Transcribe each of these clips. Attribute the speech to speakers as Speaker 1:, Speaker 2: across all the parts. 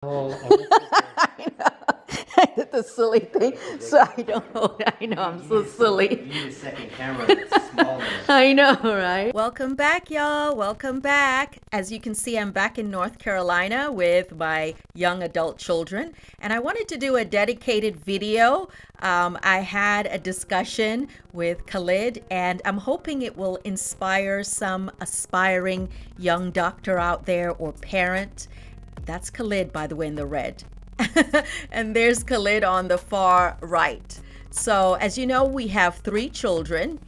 Speaker 1: Oh,
Speaker 2: I know. I did the silly thing, so I don't hold it. I know, I'm so silly.
Speaker 1: you need a second camera that's smaller.
Speaker 2: I know, right? Welcome back, y'all. Welcome back. As you can see, I'm back in North Carolina with my young adult children, and I wanted to do a dedicated video. I had a discussion with Khalid, and I'm hoping it will inspire some aspiring young doctor out there or parent. That's Khalid, by the way, in the red. And there's Khalid on the far right. So, as you know, we have 3 children.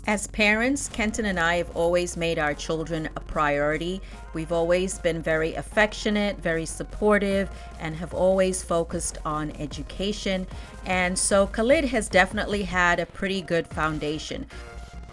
Speaker 2: As parents, Kenton and I have always made our children a priority. We've always been very affectionate, very supportive, and have always focused on education. And so Khalid has definitely had a pretty good foundation.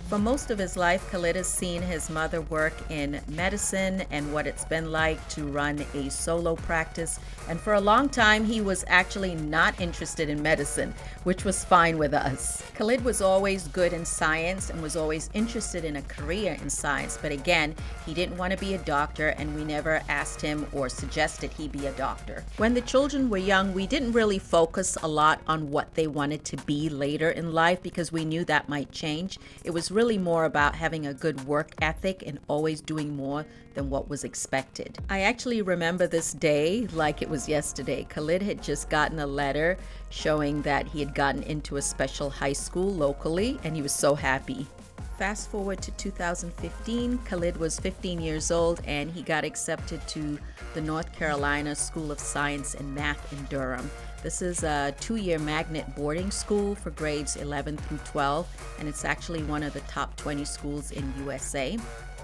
Speaker 2: For most of his life, Khalid has seen his mother work in medicine and what it's been like to run a solo practice. And for a long time, he was actually not interested in medicine, which was fine with us. Khalid was always good in science and was always interested in a career in science. But again, he didn't want to be a doctor, and we never asked him or suggested he be a doctor. When the children were young, we didn't really focus a lot on what they wanted to be later in life because we knew that might change. It was really more about having a good work ethic and always doing more than what was expected. I actually remember this day like it was yesterday. Khalid had just gotten a letter showing that he had gotten into a special high school locally, and he was so happy. Fast forward to 2015, Khalid was 15 years old and he got accepted to the North Carolina School of Science and Math in Durham. This is a 2-year magnet boarding school for grades 11 through 12, and it's actually one of the top 20 schools in USA.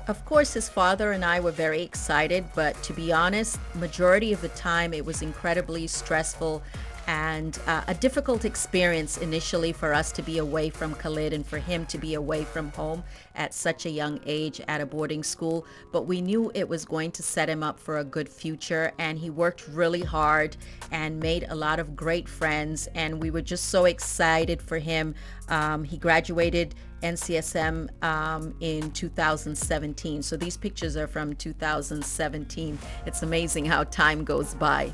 Speaker 2: Of course, his father and I were very excited, but to be honest, majority of the time it was incredibly stressful and a difficult experience initially for us to be away from Khalid and for him to be away from home at such a young age at a boarding school. But we knew it was going to set him up for a good future, and he worked really hard and made a lot of great friends, and we were just so excited for him. He graduated NCSM in 2017. So these pictures are from 2017. It's amazing how time goes by.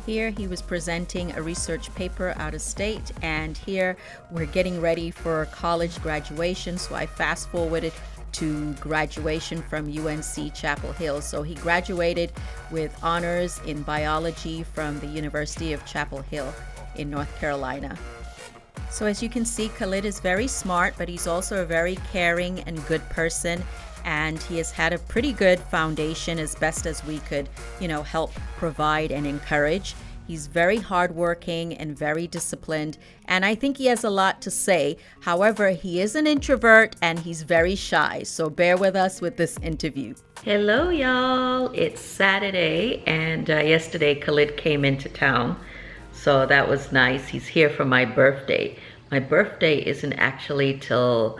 Speaker 2: Here he was presenting a research paper out of state, and here we're getting ready for college graduation. So I fast forwarded to graduation from UNC Chapel Hill. So he graduated with honors in biology from the University of Chapel Hill in North Carolina. So as you can see, Khalid is very smart, but he's also a very caring and good person. And he has had a pretty good foundation as best as we could, help provide and encourage. He's very hardworking and very disciplined, and I think he has a lot to say. However, he is an introvert and he's very shy, so bear with us with this interview. Hello, y'all. It's Saturday, and yesterday Khalid came into town, so that was nice. He's here for my birthday. My birthday isn't actually till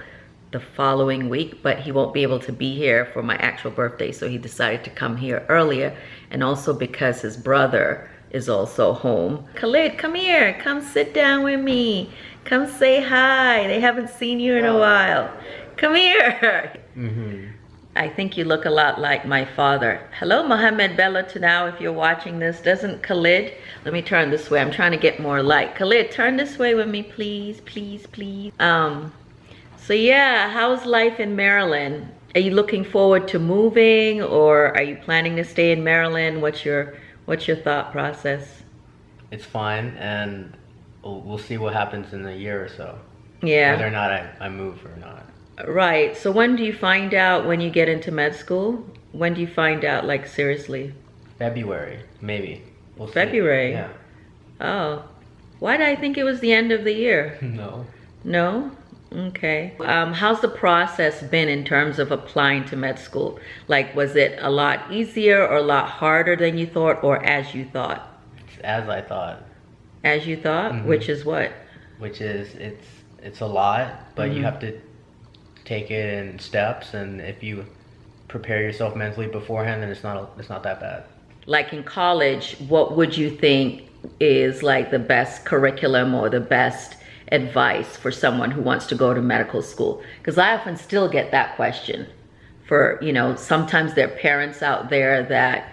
Speaker 2: the following week, but he won't be able to be here for my actual birthday, so he decided to come here earlier, and also because his brother is also home. Khalid, come here, come sit down with me, come say hi. They haven't seen you in a while. Come here. I think you look a lot like my father. Hello, Mohammed Bello Tanao, if you're watching this. Doesn't Khalid, let me turn this way, I'm trying to get more light. Khalid, turn this way with me, please, please, please. So yeah, how's life in Maryland? Are you looking forward to moving, or are you planning to stay in Maryland? What's your thought process?
Speaker 1: It's fine, and we'll see what happens in a year or so.
Speaker 2: Yeah.
Speaker 1: Whether or not I move or not.
Speaker 2: Right. So when do you find out when you get into med school? When do you find out, like, seriously?
Speaker 1: February, maybe. We'll see.
Speaker 2: February?
Speaker 1: Yeah.
Speaker 2: Oh. Why did I think it was the end of the year?
Speaker 1: No.
Speaker 2: No? Okay. How's the process been in terms of applying to med school? Like, was it a lot easier or a lot harder than you thought, or as you thought?
Speaker 1: It's as I thought.
Speaker 2: As you thought? Which is what?
Speaker 1: Which is, it's a lot, but you have to take it in steps, and if you prepare yourself mentally beforehand, then it's not that bad.
Speaker 2: Like in college, what would you think is like the best curriculum or the best advice for someone who wants to go to medical school? Because I often still get that question. for, you know, sometimes there are parents out there that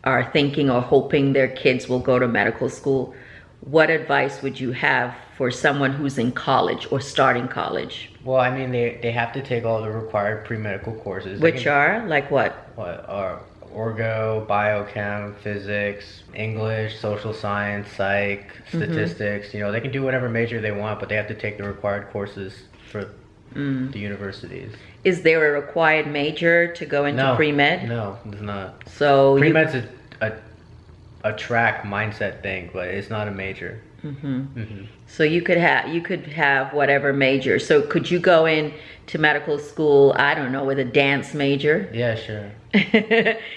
Speaker 2: are thinking or hoping their kids will go to medical school. What advice would you have for someone who's in college or starting college?
Speaker 1: Well, I mean, they have to take all the required pre-medical courses.
Speaker 2: Which are, like what?
Speaker 1: What are orgo, biochem, physics, English, social science, psych, statistics. You know, they can do whatever major they want, but they have to take the required courses for the universities.
Speaker 2: Is there a required major to go into pre-med?
Speaker 1: No, there's not.
Speaker 2: So
Speaker 1: pre-med's a track mindset thing, but it's not a major.
Speaker 2: So you could have whatever major. So could you go in to medical school, I don't know, with a dance major?
Speaker 1: Yeah, sure.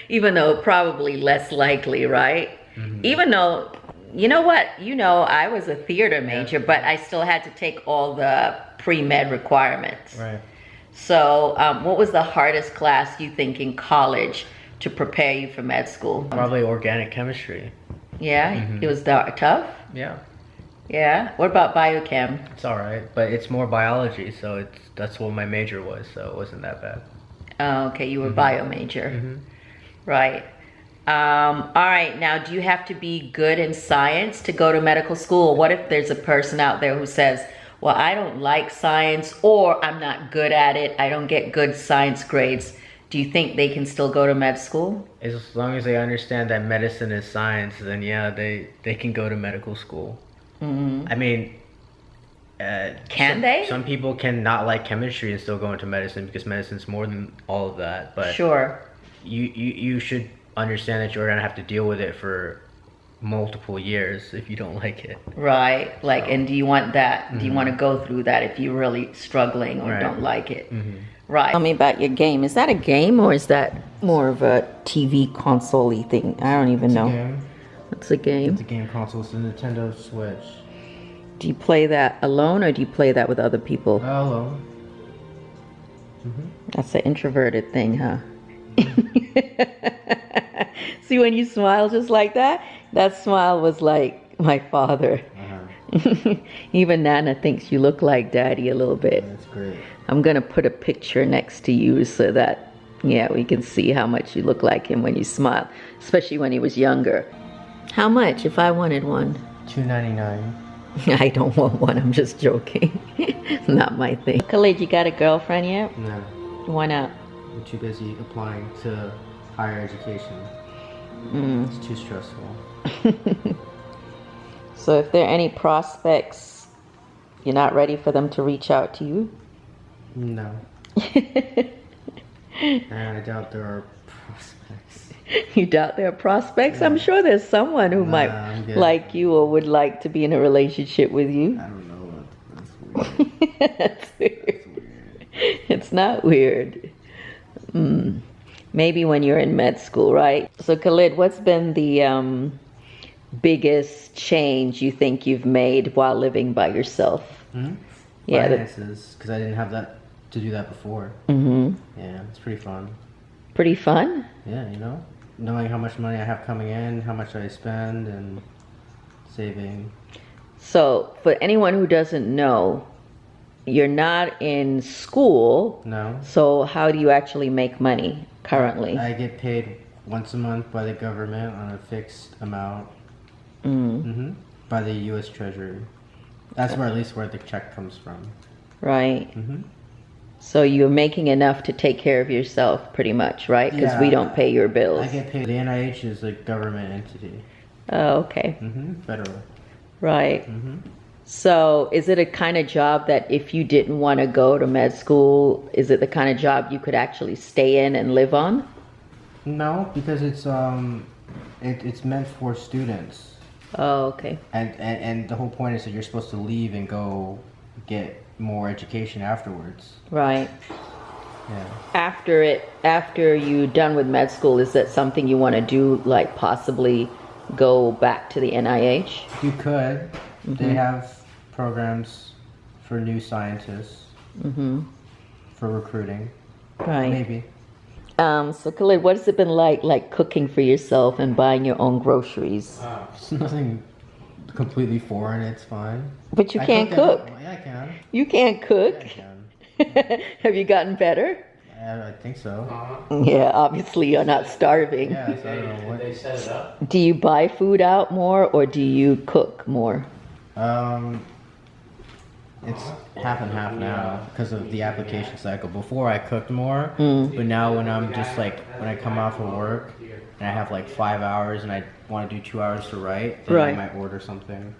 Speaker 2: Even though probably less likely, right? Even though, you know what? You know, I was a theater major, but I still had to take all the pre-med requirements.
Speaker 1: Right.
Speaker 2: So what was the hardest class you think in college to prepare you for med school?
Speaker 1: Probably organic chemistry.
Speaker 2: Yeah? It was tough?
Speaker 1: Yeah.
Speaker 2: Yeah? What about biochem?
Speaker 1: It's all right, but it's more biology, so that's what my major was, so it wasn't that bad.
Speaker 2: Oh, okay, you were bio major. Right. All right, now do you have to be good in science to go to medical school? What if there's a person out there who says, well, I don't like science, or I'm not good at it, I don't get good science grades. Do you think they can still go to med school?
Speaker 1: As long as they understand that medicine is science, then yeah, they can go to medical school. I mean,
Speaker 2: can they?
Speaker 1: Some people can not like chemistry and still go into medicine because medicine's more than all of that. But
Speaker 2: sure,
Speaker 1: you should understand that you're gonna have to deal with it for multiple years if you don't like it.
Speaker 2: Right. Like, and do you want that? Do you want to go through that if you're really struggling or don't like it? Right. Tell me about your game. Is that a game or is that more of a TV console-y thing? I don't even know.
Speaker 1: Game.
Speaker 2: It's a game.
Speaker 1: It's a game console. It's a Nintendo Switch.
Speaker 2: Do you play that alone or do you play that with other people?
Speaker 1: Alone.
Speaker 2: That's an introverted thing, huh? See, when you smile just like that, that smile was like my father. Even Nana thinks you look like Daddy a little bit.
Speaker 1: That's great.
Speaker 2: I'm gonna put a picture next to you so that, yeah, we can see how much you look like him when you smile, especially when he was younger. How much if I wanted one?
Speaker 1: $2.99.
Speaker 2: I don't want one, I'm just joking. Not my thing. Khalid, you got a girlfriend yet?
Speaker 1: No.
Speaker 2: Why not?
Speaker 1: I'm too busy applying to higher education. It's too stressful.
Speaker 2: So if there are any prospects, you're not ready for them to reach out to you?
Speaker 1: No. And I doubt there are prospects.
Speaker 2: You doubt there are prospects? I'm sure there's someone who might like you or would like to be in a relationship with you.
Speaker 1: I don't know. That's weird.
Speaker 2: That's weird. It's not weird. Maybe when you're in med school, right? So Khalid, what's been the biggest change you think you've made while living by yourself?
Speaker 1: Yeah, finances, because I didn't have that to do that before. Yeah, it's pretty fun.
Speaker 2: Pretty fun?
Speaker 1: Yeah, you know, knowing how much money I have coming in, how much I spend, and saving.
Speaker 2: So for anyone who doesn't know, you're not in school.
Speaker 1: No.
Speaker 2: So how do you actually make money currently?
Speaker 1: I get paid once a month by the government on a fixed amount. By the U.S. Treasury. That's where at least where the check comes from.
Speaker 2: Right. So you're making enough to take care of yourself pretty much, right? Because we don't pay your bills.
Speaker 1: I get paid. The NIH is a government entity.
Speaker 2: Oh, okay.
Speaker 1: Federal.
Speaker 2: Right. So is it a kind of job that if you didn't want to go to med school, is it the kind of job you could actually stay in and live on?
Speaker 1: No, because it's meant for students.
Speaker 2: Oh, okay.
Speaker 1: And the whole point is that you're supposed to leave and go get more education afterwards.
Speaker 2: Right.
Speaker 1: Yeah.
Speaker 2: After you're done with med school, is that something you want to do, like possibly go back to the NIH?
Speaker 1: You could. They have programs for new scientists. For recruiting.
Speaker 2: Right.
Speaker 1: Maybe.
Speaker 2: So Khalid, what has it been like cooking for yourself and buying your own groceries?
Speaker 1: It's nothing completely foreign. It's fine.
Speaker 2: But you can't cook.
Speaker 1: Yeah, I can.
Speaker 2: You can't cook.
Speaker 1: Yeah, I can.
Speaker 2: Have you gotten better?
Speaker 1: I think so.
Speaker 2: Yeah, obviously you're not starving.
Speaker 1: Yeah, so I don't know what.
Speaker 3: They set it up.
Speaker 2: Do you buy food out more or do you cook more?
Speaker 1: It's half and half now because of the application cycle. Before I cooked more, but now when I'm just like, when I come off of work and I have like 5 hours and I want to do 2 hours to write, then I might order something.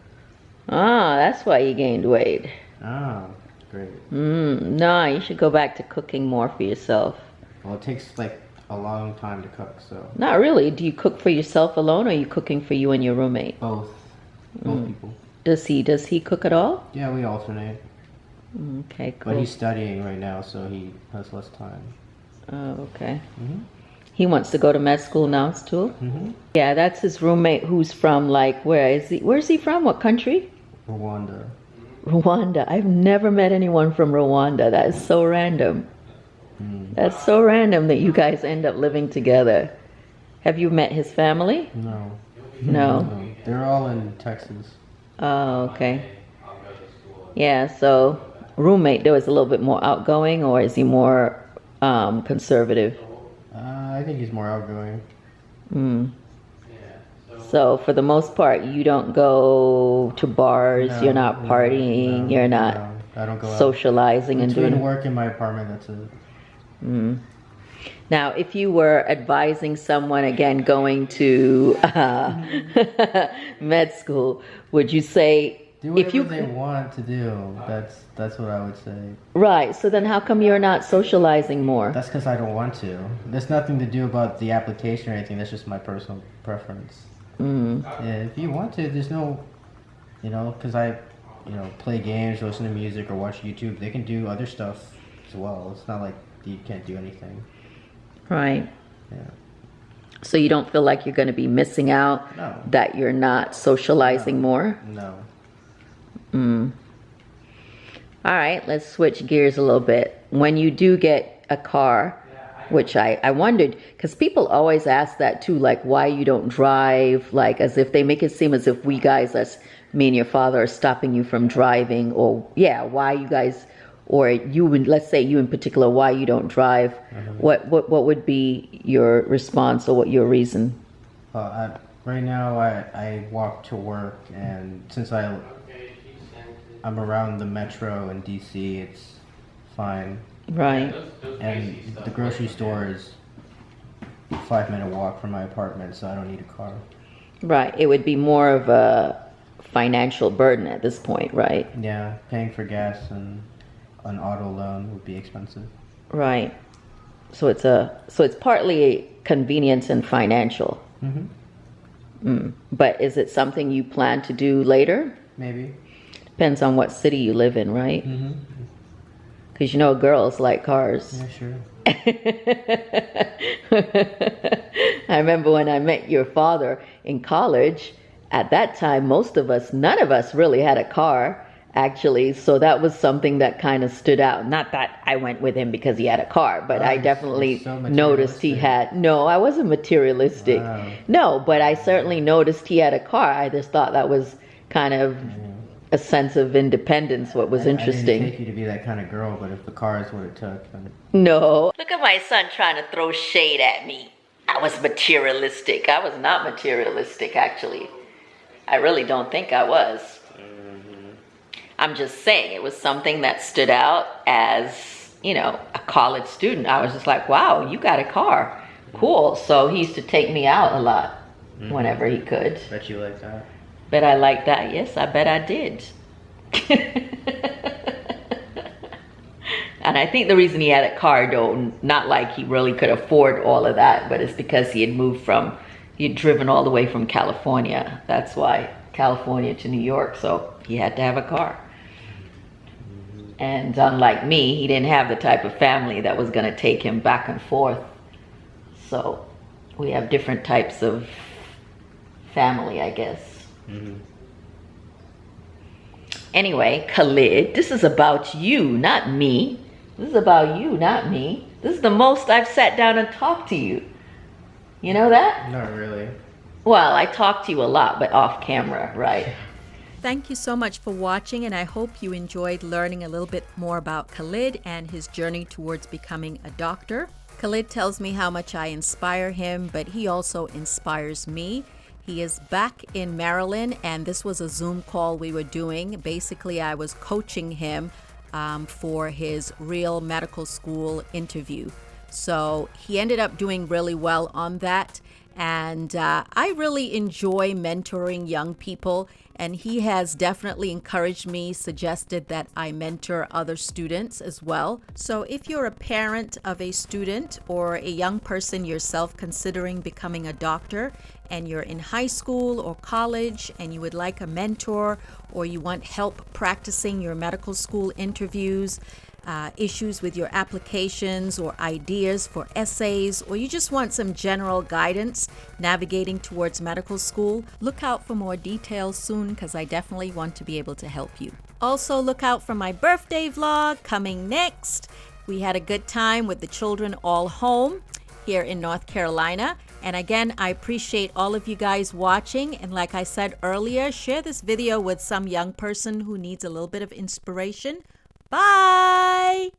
Speaker 2: Ah, that's why you gained weight.
Speaker 1: Oh, great.
Speaker 2: No, you should go back to cooking more for yourself.
Speaker 1: Well, it takes like a long time to cook, so.
Speaker 2: Not really. Do you cook for yourself alone or are you cooking for you and your roommate?
Speaker 1: Both people.
Speaker 2: Does he cook at all?
Speaker 1: Yeah, we alternate.
Speaker 2: Okay, cool.
Speaker 1: But he's studying right now, so he has less time.
Speaker 2: Oh, okay. He wants to go to med school now too? Yeah, that's his roommate who's from like, where's he from? What country?
Speaker 1: Rwanda.
Speaker 2: Rwanda. I've never met anyone from Rwanda. That is so random. That's so random that you guys end up living together. Have you met his family?
Speaker 1: No.
Speaker 2: No.
Speaker 1: They're all in Texas.
Speaker 2: Oh, okay. Yeah, so roommate though is a little bit more outgoing or is he more conservative?
Speaker 1: I think he's more outgoing.
Speaker 2: So for the most part, you don't go to bars,
Speaker 1: No,
Speaker 2: you're not partying, you're not
Speaker 1: No, I don't go out.
Speaker 2: socializing and
Speaker 1: Between
Speaker 2: doing.
Speaker 1: work in my apartment, that's it.
Speaker 2: Now, if you were advising someone again going to med school, would you say
Speaker 1: Do
Speaker 2: if
Speaker 1: whatever
Speaker 2: you
Speaker 1: they want to do. That's what I would say.
Speaker 2: right? So then, how come you're not socializing more?
Speaker 1: That's because I don't want to. There's nothing to do about the application or anything. That's just my personal preference. Yeah, if you want to, there's no, because I, play games, or listen to music, or watch YouTube. They can do other stuff as well. It's not like you can't do anything.
Speaker 2: Right.
Speaker 1: Yeah.
Speaker 2: So you don't feel like you're going to be missing out,
Speaker 1: No.
Speaker 2: that you're not socializing more?
Speaker 1: No.
Speaker 2: All right, let's switch gears a little bit. When you do get a car, which I wondered, because people always ask that too, like why you don't drive, like as if they make it seem as if we guys, me and your father, are stopping you from driving, or why you guys, or you, let's say you in particular, why you don't drive. What would be your response or what your reason?
Speaker 1: Right now, I walk to work, and since I'm around the metro in DC, it's fine.
Speaker 2: Right.
Speaker 1: And the grocery store is a 5-minute walk from my apartment, so I don't need a car.
Speaker 2: Right. It would be more of a financial burden at this point, right?
Speaker 1: Yeah, paying for gas and an auto loan would be expensive.
Speaker 2: Right. So it's partly convenience and financial. But is it something you plan to do later?
Speaker 1: Maybe.
Speaker 2: Depends on what city you live in, right? Because girls like cars.
Speaker 1: Yeah, sure.
Speaker 2: I remember when I met your father in college, at that time, none of us really had a car, actually. So that was something that kind of stood out. Not that I went with him because he had a car, but I definitely
Speaker 1: so
Speaker 2: noticed he had, no, I wasn't materialistic.
Speaker 1: Wow.
Speaker 2: No, but I certainly noticed he had a car. I just thought that was kind of a sense of independence, what was interesting.
Speaker 1: I didn't take you to be that kind of girl, but if the car is what it took, then...
Speaker 2: No. Look at my son trying to throw shade at me. I was materialistic. I was not materialistic, actually. I really don't think I was. I'm just saying it was something that stood out as, a college student. I was just like, wow, you got a car. Cool. So he used to take me out a lot whenever he could.
Speaker 1: Bet you like that.
Speaker 2: Bet I like that. Yes, I bet I did. And I think the reason he had a car, though, not like he really could afford all of that, but it's because he had driven all the way from California. That's why, California to New York, so he had to have a car. And unlike me, he didn't have the type of family that was going to take him back and forth. So we have different types of family, I guess. Anyway, Khalid, this is about you, not me. This is about you, not me. This is the most I've sat down and talked to you. You know that?
Speaker 1: Not really.
Speaker 2: Well, I talk to you a lot, but off camera, right? Thank you so much for watching, and I hope you enjoyed learning a little bit more about Khalid and his journey towards becoming a doctor. Khalid tells me how much I inspire him, but he also inspires me. He is back in Maryland, and this was a Zoom call we were doing. Basically, I was coaching him for his real medical school interview. So he ended up doing really well on that. And I really enjoy mentoring young people, and he has definitely encouraged me, suggested that I mentor other students as well. So if you're a parent of a student or a young person yourself considering becoming a doctor, and you're in high school or college and you would like a mentor, or you want help practicing your medical school interviews, issues with your applications or ideas for essays, or you just want some general guidance navigating towards medical school, look out for more details soon, because I definitely want to be able to help you. Also, look out for my birthday vlog coming next. We had a good time with the children all home here in North Carolina. And again, I appreciate all of you guys watching. And like I said earlier, share this video with some young person who needs a little bit of inspiration. Bye!